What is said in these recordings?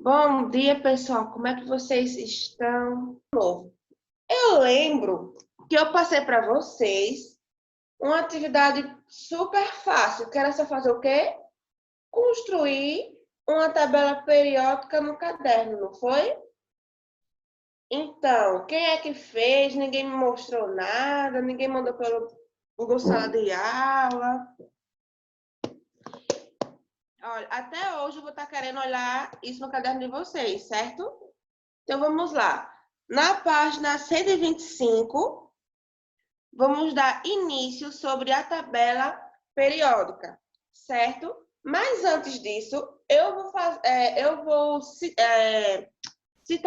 Bom dia, pessoal. Como é que vocês estão? Eu lembro que eu passei para vocês uma atividade super fácil, que era só fazer o quê? Construir uma tabela periódica no caderno, não foi? Então, quem é que fez? Ninguém me mostrou nada, ninguém mandou pelo Google Sala de Aula. Olha, até hoje eu vou estar querendo olhar isso no caderno de vocês, certo? Então, vamos lá. Na página 125, vamos dar início sobre a tabela periódica, certo? Mas antes disso, eu vou citar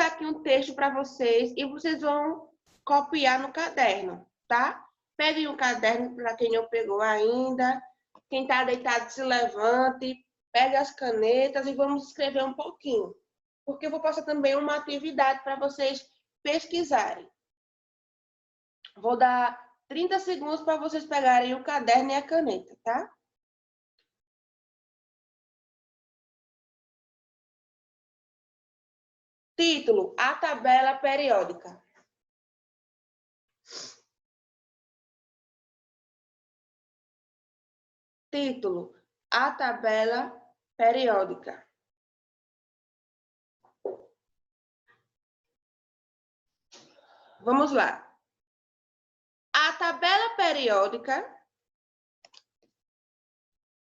aqui um texto para vocês e vocês vão copiar no caderno, tá? Peguem um caderno para quem não pegou ainda. Quem está deitado, se levante, pegue as canetas e vamos escrever um pouquinho. Porque eu vou passar também uma atividade para vocês pesquisarem. Vou dar 30 segundos para vocês pegarem o caderno e a caneta, tá? Título: A tabela periódica. Título: A tabela periódica. Vamos lá. A tabela periódica.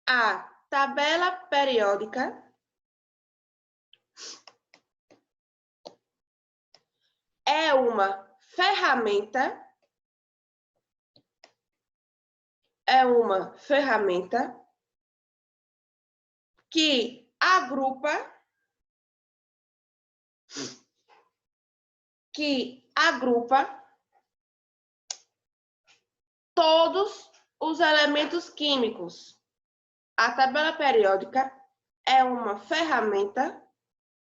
A tabela periódica é uma ferramenta. Que agrupa todos os elementos químicos. A tabela periódica é uma ferramenta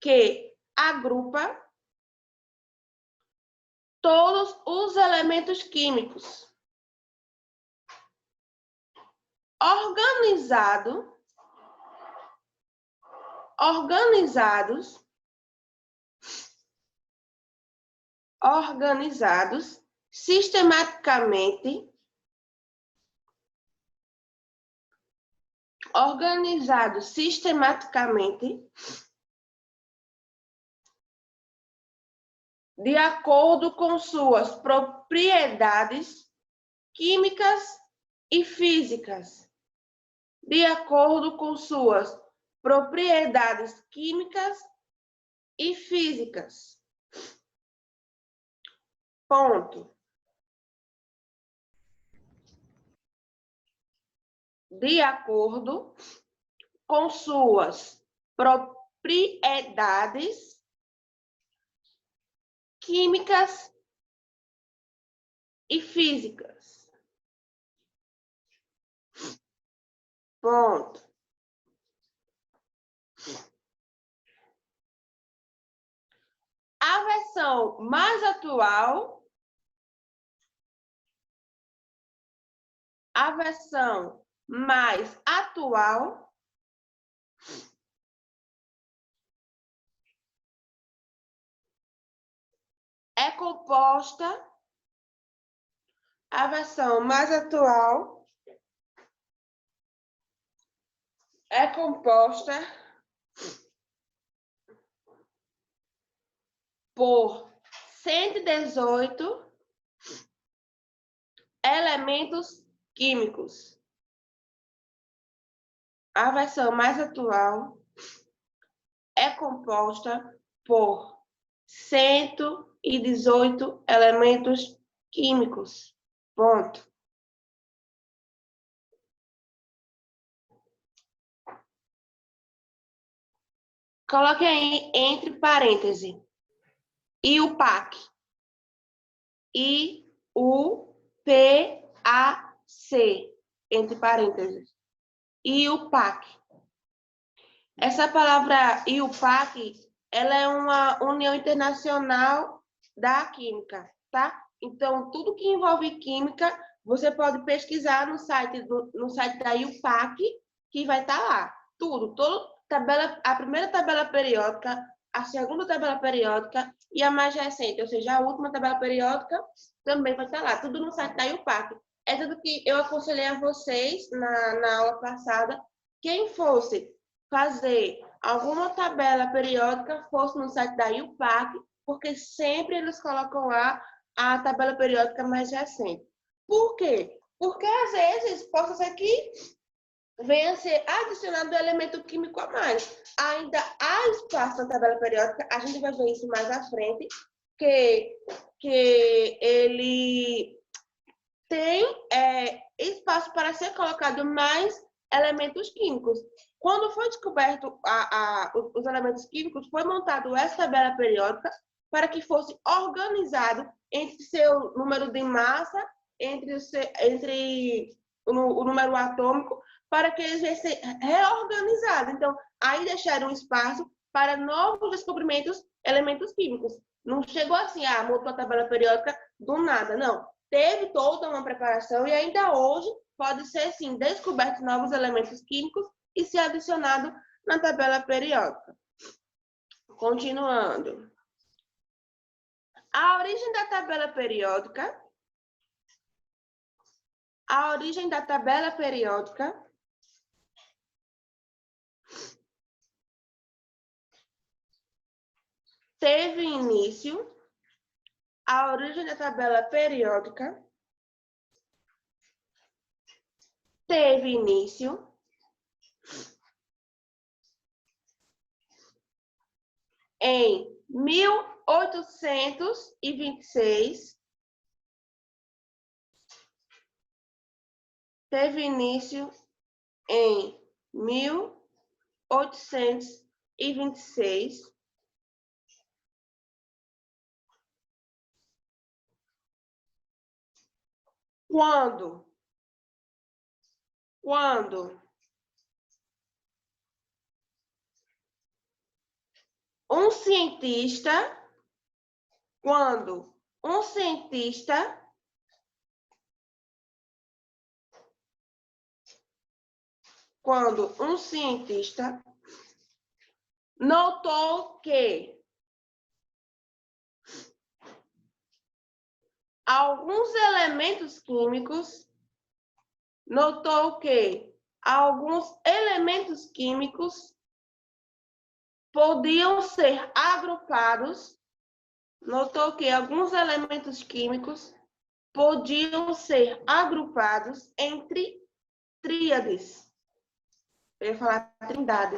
que agrupa todos os elementos químicos. Organizados sistematicamente de acordo com suas propriedades químicas e físicas. De acordo com suas propriedades químicas e físicas. Ponto. De acordo com suas propriedades químicas e físicas. Ponto. A versão mais atual é composta. A versão mais atual é composta por 118 elementos químicos. A versão mais atual é composta por 118 elementos químicos. Ponto. Coloque aí entre parênteses. IUPAC. I-U-P-A-C. Entre parênteses. IUPAC. Essa palavra IUPAC, ela é uma União Internacional da Química, tá? Então, tudo que envolve química, você pode pesquisar no site da IUPAC, que vai estar lá. Tudo, a primeira tabela periódica a segunda tabela periódica e a mais recente, ou seja, a última tabela periódica, também vai estar lá, tudo no site da IUPAC. É tudo que eu aconselhei a vocês na aula passada. Quem fosse fazer alguma tabela periódica, fosse no site da IUPAC, porque sempre eles colocam lá a tabela periódica mais recente. Por quê? Porque às vezes possa ser que venha a ser adicionado o elemento químico a mais. Ainda há espaço na tabela periódica, a gente vai ver isso mais à frente, que ele tem espaço para ser colocado mais elementos químicos. Quando foi descoberto os elementos químicos, foi montado essa tabela periódica para que fosse organizado entre seu número de massa, entre o número atômico, para que eles fossem reorganizados. Então, aí deixaram espaço para novos descobrimentos, elementos químicos. Não chegou assim, montou a tabela periódica do nada, não. Teve toda uma preparação e ainda hoje pode ser, sim, descobertos novos elementos químicos e ser adicionado na tabela periódica. Continuando. A origem da tabela periódica. A origem da tabela periódica teve início. A origem da tabela periódica teve início em 1826. Teve início em 1826. Quando um cientista, notou que alguns elementos químicos podiam ser agrupados, entre tríades. Eu ia falar trindade.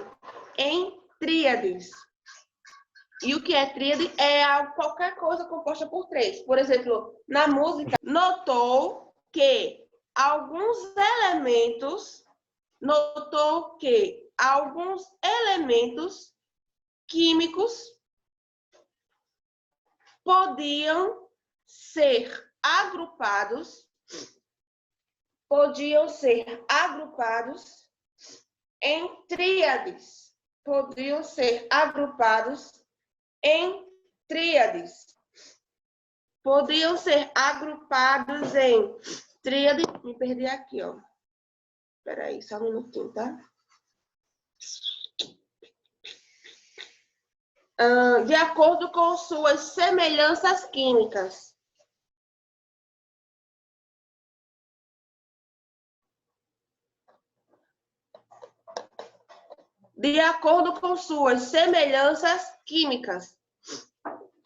Em tríades. E o que é tríade? É qualquer coisa composta por três. Por exemplo, na música, notou que alguns elementos químicos podiam ser agrupados em tríades. Me perdi aqui, ó. Espera aí, só um minutinho, tá? De acordo com suas semelhanças químicas. De acordo com suas semelhanças químicas.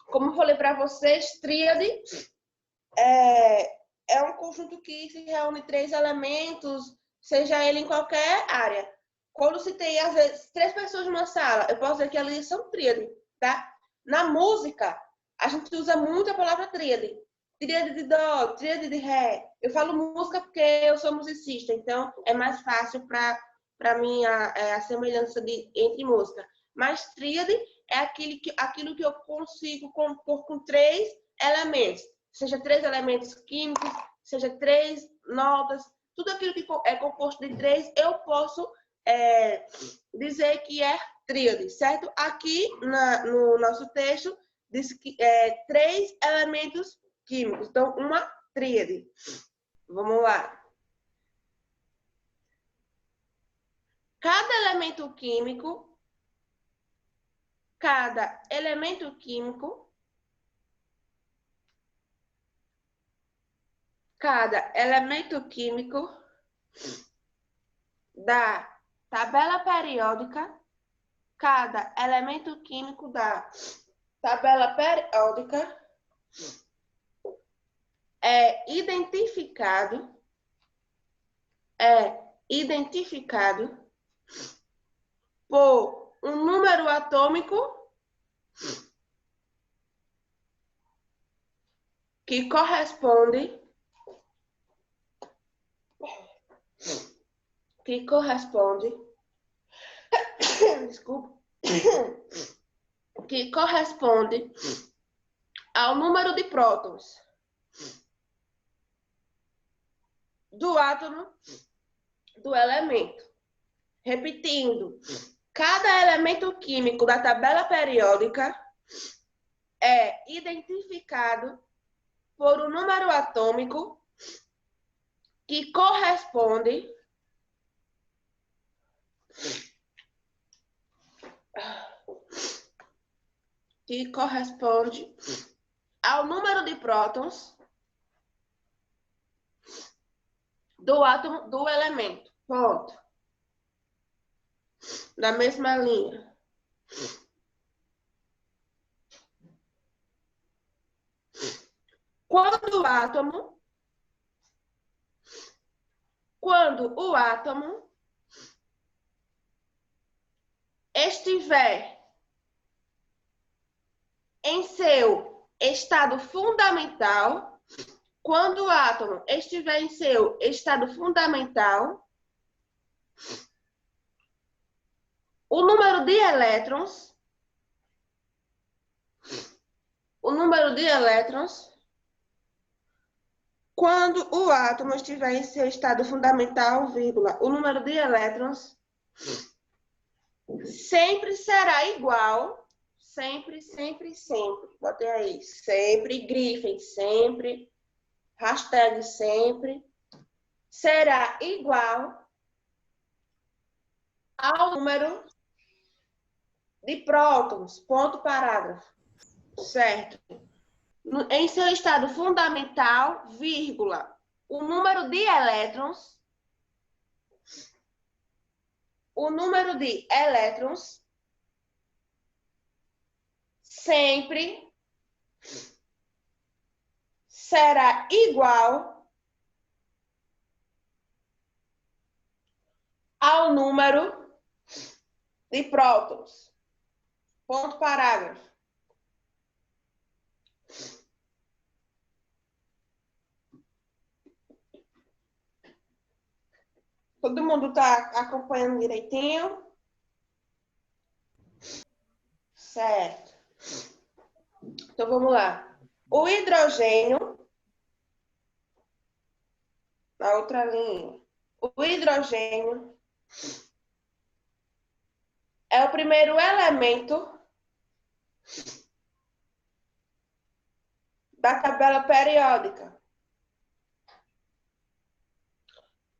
Como eu falei para vocês, tríade é um conjunto que se reúne três elementos, seja ele em qualquer área. Quando se tem, às vezes, três pessoas numa sala, eu posso dizer que ali são tríade, tá? Na música, a gente usa muito a palavra tríade. Tríade de dó, tríade de ré. Eu falo música porque eu sou musicista, então é mais fácil para mim a semelhança entre música. Mas tríade é aquilo que eu consigo compor com três elementos. Seja três elementos químicos, seja três notas, tudo aquilo que é composto de três, eu posso dizer que é tríade, certo? Aqui no nosso texto diz que três elementos químicos, então uma tríade. Vamos lá. Cada elemento químico cada elemento químico da tabela periódica, cada elemento químico da tabela periódica é identificado por um número atômico que corresponde ao número de prótons do átomo do elemento. Repetindo, cada elemento químico da tabela periódica é identificado por um número atômico que corresponde ao número de prótons do átomo do elemento. Ponto. Da mesma linha. Quando o átomo estiver em seu estado fundamental, o número de elétrons quando o átomo estiver em seu estado fundamental, vírgula, o número de elétrons sempre será igual, sempre, botei aí, sempre, grifem sempre, hashtag sempre, será igual ao número de prótons, ponto parágrafo, certo? Em seu estado fundamental, vírgula, o número de elétrons sempre será igual ao número de prótons. Ponto parágrafo. Todo mundo está acompanhando direitinho? Certo. Então, vamos lá. O hidrogênio, na outra linha, o hidrogênio é o primeiro elemento da tabela periódica.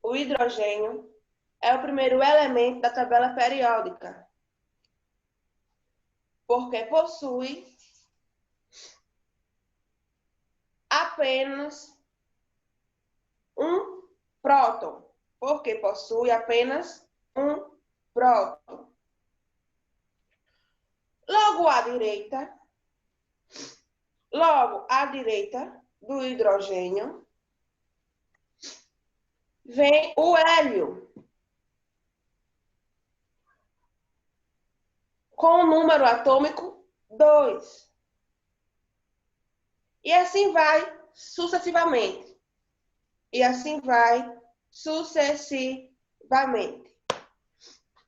O hidrogênio é o primeiro elemento da tabela periódica, porque possui apenas um próton. Porque possui apenas um próton. Logo à direita do hidrogênio vem o hélio, com o número atômico 2. E assim vai sucessivamente.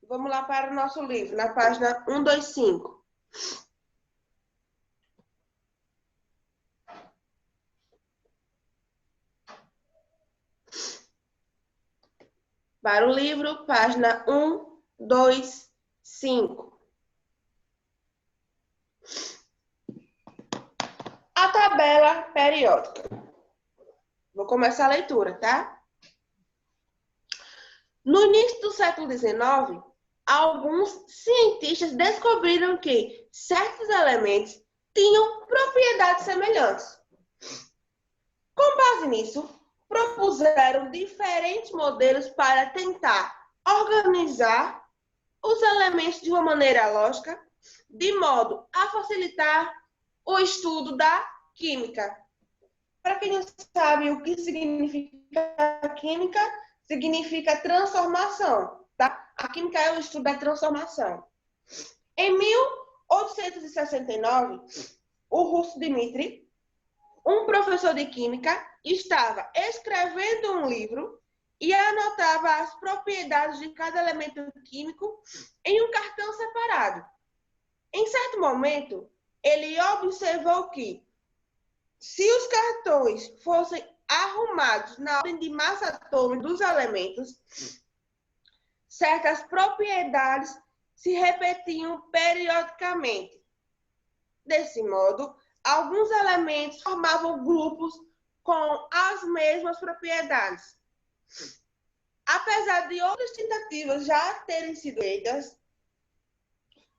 Vamos lá para o nosso livro, na página 125. Para o livro, página 125. A tabela periódica. Vou começar a leitura, tá? No início do século XIX, alguns cientistas descobriram que certos elementos tinham propriedades semelhantes. Com base nisso, propuseram diferentes modelos para tentar organizar os elementos de uma maneira lógica, de modo a facilitar o estudo da química. Para quem não sabe o que significa química, significa transformação, tá? A química é o estudo da transformação. Em 1869, o russo Dmitri, um professor de química, estava escrevendo um livro e anotava as propriedades de cada elemento químico em um cartão separado. Em certo momento, ele observou que, se os cartões fossem arrumados na ordem de massa atômica dos elementos, certas propriedades se repetiam periodicamente. Desse modo, alguns elementos formavam grupos com as mesmas propriedades. Apesar de outras tentativas já terem sido feitas,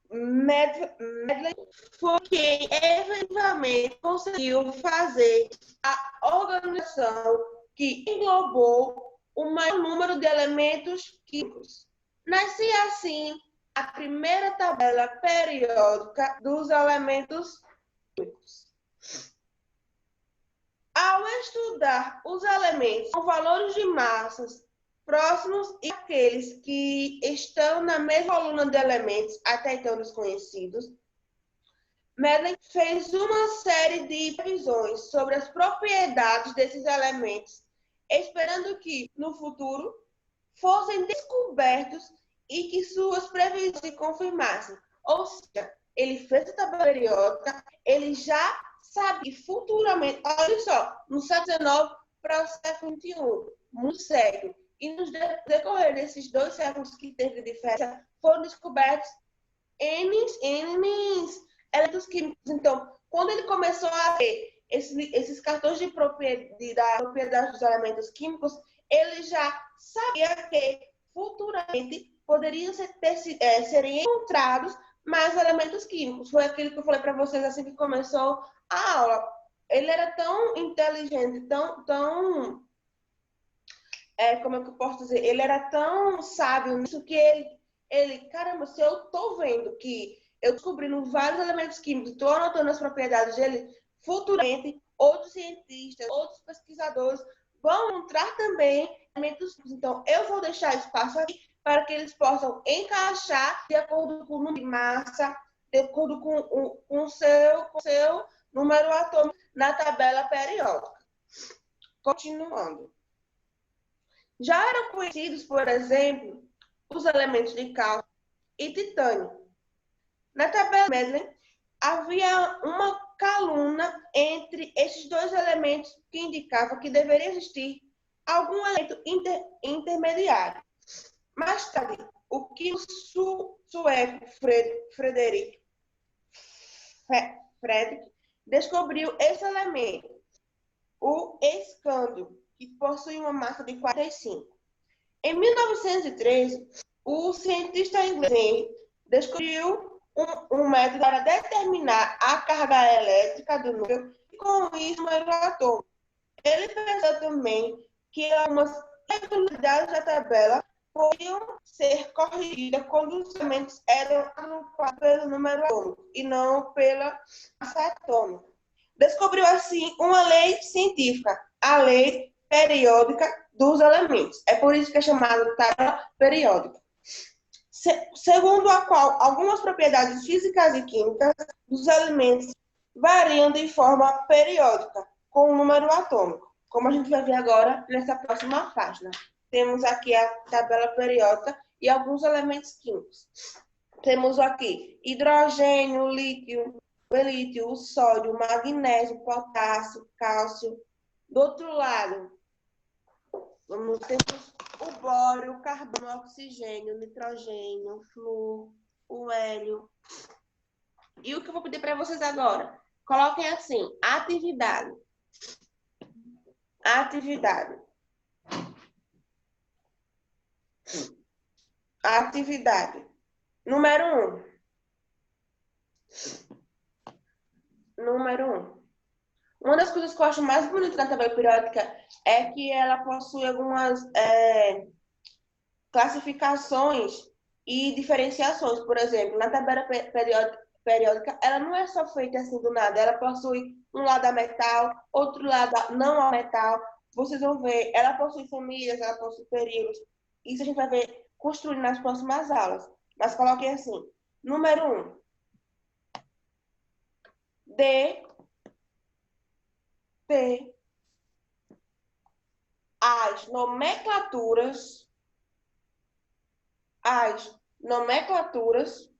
Medley foi quem efetivamente conseguiu fazer a organização que englobou o maior número de elementos químicos. Nascia assim a primeira tabela periódica dos elementos químicos. Ao estudar os elementos com valores de massas próximos e aqueles que estão na mesma coluna de elementos até então desconhecidos, Medley fez uma série de previsões sobre as propriedades desses elementos, esperando que, no futuro, fossem descobertos e que suas previsões se confirmassem. Ou seja, ele fez a tabela periódica, ele já sabe que futuramente, olha só, no século XIX para o século XXI, muito sério. E no decorrer desses 2 séculos que teve diferença, foram descobertos N elementos químicos. Então, quando ele começou a ver esses cartões de propriedade dos elementos químicos, ele já sabia que futuramente poderiam serem encontrados mais elementos químicos. Foi aquilo que eu falei para vocês assim que começou a aula. Ele era tão inteligente, como é que eu posso dizer? Ele era tão sábio nisso que caramba, se eu estou vendo que eu descobrindo vários elementos químicos, estou anotando as propriedades dele, futuramente outros cientistas, outros pesquisadores vão encontrar também elementos químicos. Então, eu vou deixar espaço aqui para que eles possam encaixar de acordo com o número de massa, de acordo com o seu número atômico na tabela periódica. Continuando. Já eram conhecidos, por exemplo, os elementos de cálcio e titânio. Na tabela Medley, havia uma coluna entre esses 2 elementos que indicava que deveria existir algum elemento intermediário. Mais tarde, o químico sueco Frederick descobriu esse elemento, o escândio, que possui uma massa de 45. Em 1913, o cientista inglês descobriu um método para determinar a carga elétrica do núcleo e, com isso, o número atômico. Ele pensou também que algumas irregularidades da tabela podiam ser corrigidas quando os elementos eram agrupados pelo número atômico e não pela massa atômica. Descobriu, assim, uma lei científica, a lei periódica dos elementos. É por isso que é chamada de tabela periódica. Segundo a qual algumas propriedades físicas e químicas dos elementos variam de forma periódica, com o número atômico, como a gente vai ver agora nessa próxima página. Temos aqui a tabela periódica e alguns elementos químicos. Temos aqui hidrogênio, lítio, o sódio, o magnésio, o potássio, cálcio. Do outro lado, vamos ter o bório, o carbono, o oxigênio, o nitrogênio, o flúor, o hélio. E o que eu vou pedir para vocês agora? Coloquem assim, atividade. Atividade. Atividade. Número 1. Número 1. Uma das coisas que eu acho mais bonita na tabela periódica é que ela possui algumas classificações e diferenciações. Por exemplo, na tabela periódica, ela não é só feita assim do nada, ela possui um lado a metal, outro lado não a metal. Vocês vão ver, ela possui famílias, ela possui períodos. Isso a gente vai ver construindo nas próximas aulas. Mas coloquem assim: número 1, D, T, as nomenclaturas, as nomenclaturas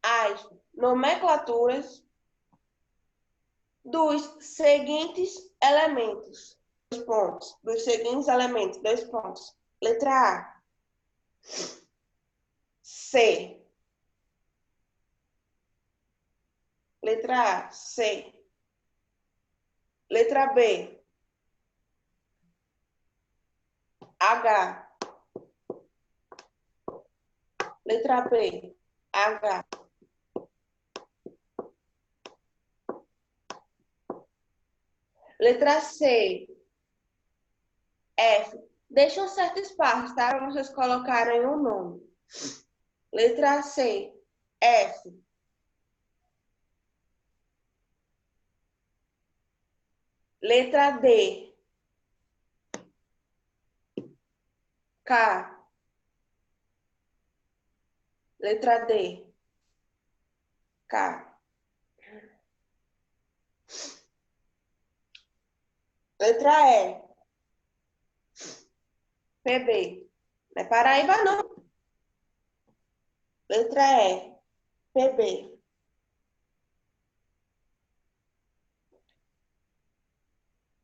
as nomenclaturas dos seguintes elementos. Dois pontos. Dos seguintes elementos. Dois pontos. Letra A. C. Letra A. C. Letra B. H. Letra B. H. Letra C. F. Deixa um certo espaço, tá? Para vocês colocarem o nome. Letra C. F. Letra D. K. Letra D. K. Letra E. PB. Não é Paraíba, não. Letra E. PB.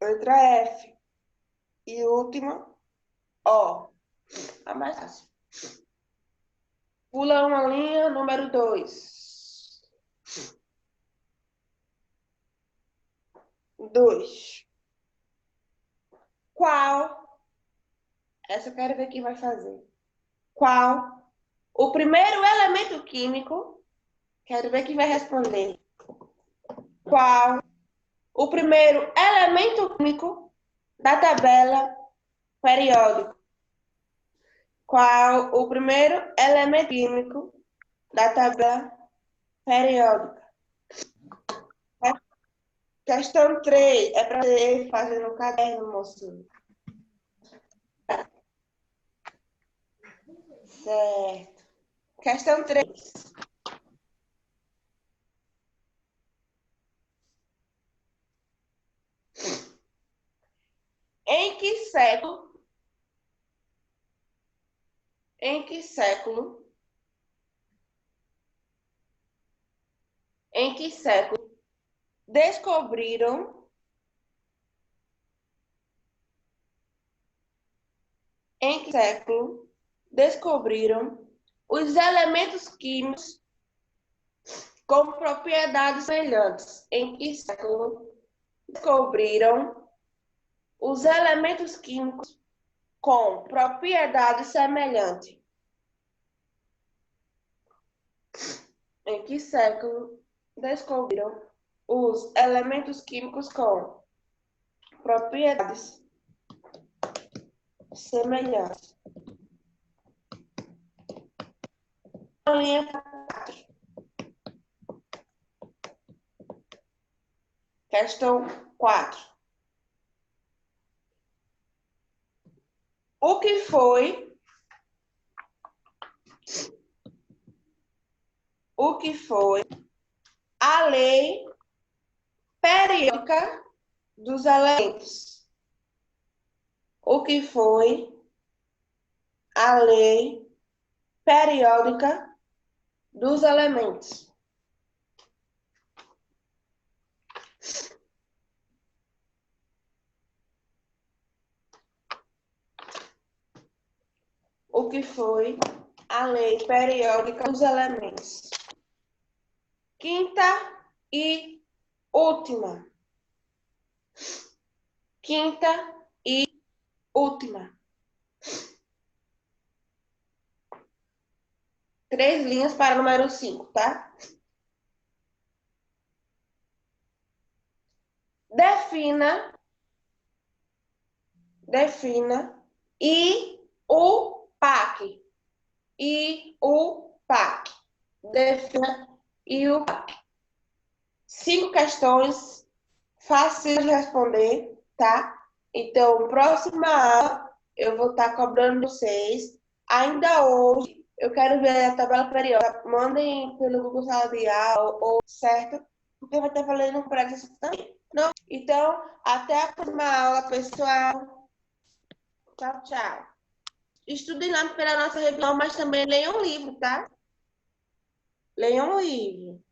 Letra F. E última, O. A mais fácil. Pula uma linha, número 2. 2. Qual? Essa eu quero ver quem vai fazer. Qual? O primeiro elemento químico. Quero ver quem vai responder. Qual? O primeiro elemento químico da tabela periódica. Qual o primeiro elemento químico da tabela periódica? Questão 3 é para você fazer no caderno, mocinho. Certo. Questão 3. Em que século, em que século, em que século descobriram, em que século descobriram os elementos químicos com propriedades semelhantes? Em que século descobriram os elementos químicos com propriedades semelhantes? Em que século descobriram os elementos químicos com propriedades semelhantes? Linha 4. Questão 4. O que foi a lei periódica dos elementos? O que foi a lei periódica dos elementos? O que foi a lei periódica dos elementos? Quinta e última. Quinta e última. 3 linhas para o número 5, tá? Defina e o PAC. E o PAC. Defina e o PAC. 5 questões fáceis de responder, tá? Então, próxima aula, eu vou estar cobrando vocês. Ainda hoje, eu quero ver a tabela periódica. Mandem pelo Google Sala de Aula, ou certo? Porque vai estar valendo para isso também. Não? Então, até a próxima aula, pessoal. Tchau, tchau. Estudem lá pela nossa revisão, mas também leiam um livro, tá? Leiam um livro.